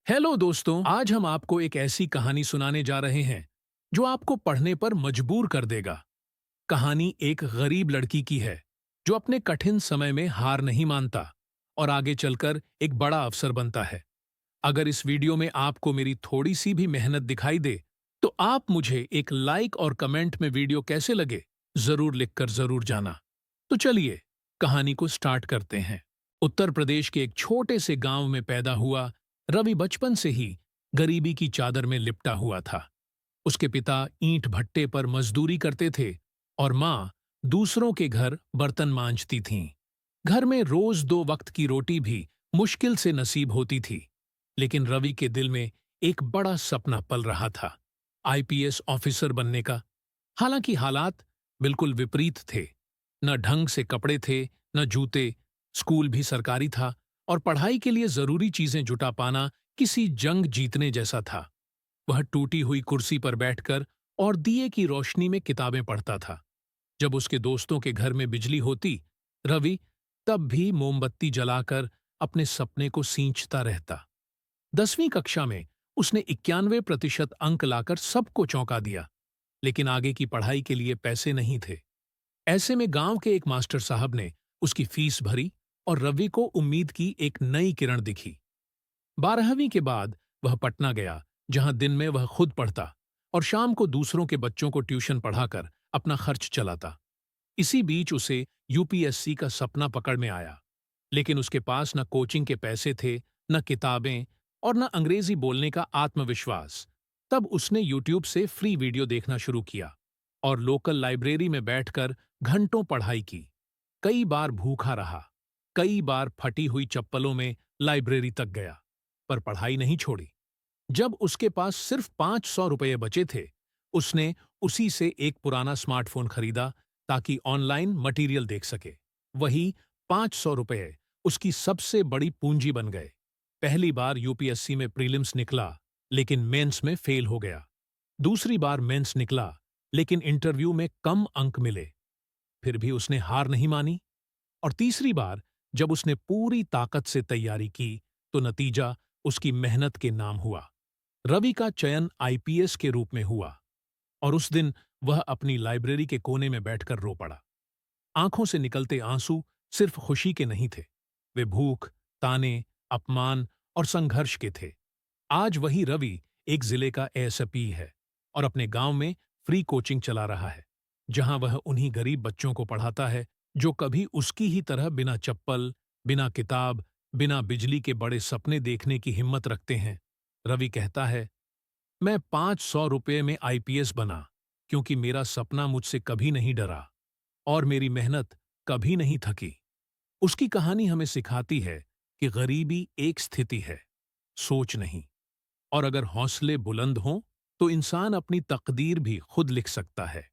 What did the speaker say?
Hello दोस्तों, आज हम आपको एक ऐसी कहानी सुनाने जा रहे हैं जो आपको पढ़ने पर मजबूर कर देगा। कहानी एक गरीब लड़की की है जो अपने कठिन समय में हार नहीं मानता और आगे चलकर एक बड़ा अफसर बनता है। अगर इस वीडियो में आपको मेरी थोड़ी सी भी मेहनत दिखाई दे तो आप मुझे एक लाइक और कमेंट में वीडियो कैसे लगे जरूर लिखकर जरूर जाना। तो चलिए कहानी को स्टार्ट करते हैं। उत्तर प्रदेश के एक छोटे से गांव में पैदा हुआ रवि बचपन से ही गरीबी की चादर में लिपटा हुआ था। उसके पिता ईंट भट्टे पर मजदूरी करते थे और माँ दूसरों के घर बर्तन मांजती थीं। घर में रोज दो वक्त की रोटी भी मुश्किल से नसीब होती थी। लेकिन रवि के दिल में एक बड़ा सपना पल रहा था, आईपीएस ऑफिसर बनने का। हालांकि हालात बिल्कुल विपरीत थे। न ढंग से कपड़े थे, न जूते, स्कूल भी सरकारी था और पढ़ाई के लिए जरूरी चीजें जुटा पाना किसी जंग जीतने जैसा था। वह टूटी हुई कुर्सी पर बैठकर और दिए की रोशनी में किताबें पढ़ता था। जब उसके दोस्तों के घर में बिजली होती, रवि तब भी मोमबत्ती जलाकर अपने सपने को सींचता रहता। 10वीं कक्षा में उसने 91% अंक लाकर सबको चौंका दिया। लेकिन आगे की पढ़ाई के लिए पैसे नहीं थे। ऐसे में गांव के एक मास्टर साहब ने उसकी फीस भरी और रवि को उम्मीद की एक नई किरण दिखी। 12वीं के बाद वह पटना गया, जहां दिन में वह खुद पढ़ता और शाम को दूसरों के बच्चों को ट्यूशन पढ़ाकर अपना खर्च चलाता। इसी बीच उसे यूपीएससी का सपना पकड़ में आया। लेकिन उसके पास न कोचिंग के पैसे थे, न किताबें और न अंग्रेजी बोलने का आत्मविश्वास। तब उसने यूट्यूब से फ्री वीडियो देखना शुरू किया और लोकल लाइब्रेरी में बैठकर घंटों पढ़ाई की। कई बार भूखा रहा, कई बार फटी हुई चप्पलों में लाइब्रेरी तक गया, पर पढ़ाई नहीं छोड़ी। जब उसके पास सिर्फ 500 रुपये बचे थे, उसने उसी से एक पुराना स्मार्टफोन खरीदा ताकि ऑनलाइन मटेरियल देख सके। वही 500 रुपये उसकी सबसे बड़ी पूंजी बन गए। पहली बार यूपीएससी में प्रीलिम्स निकला, लेकिन मेंस में फेल हो गया। दूसरी बार मेंस निकला, लेकिन इंटरव्यू में कम अंक मिले। फिर भी उसने हार नहीं मानी और तीसरी बार जब उसने पूरी ताकत से तैयारी की, तो नतीजा उसकी मेहनत के नाम हुआ। रवि का चयन आईपीएस के रूप में हुआ और उस दिन वह अपनी लाइब्रेरी के कोने में बैठकर रो पड़ा। आंखों से निकलते आंसू सिर्फ खुशी के नहीं थे, वे भूख, ताने, अपमान और संघर्ष के थे। आज वही रवि एक जिले का एएसपी है और अपने गांव में फ्री कोचिंग चला रहा है, जहां वह उन्हीं गरीब बच्चों को पढ़ाता है जो कभी उसकी ही तरह बिना चप्पल, बिना किताब, बिना बिजली के बड़े सपने देखने की हिम्मत रखते हैं। रवि कहता है, मैं 500 रुपये में आईपीएस बना क्योंकि मेरा सपना मुझसे कभी नहीं डरा और मेरी मेहनत कभी नहीं थकी। उसकी कहानी हमें सिखाती है कि गरीबी एक स्थिति है, सोच नहीं। और अगर हौसले बुलंद हों तो इंसान अपनी तकदीर भी खुद लिख सकता है।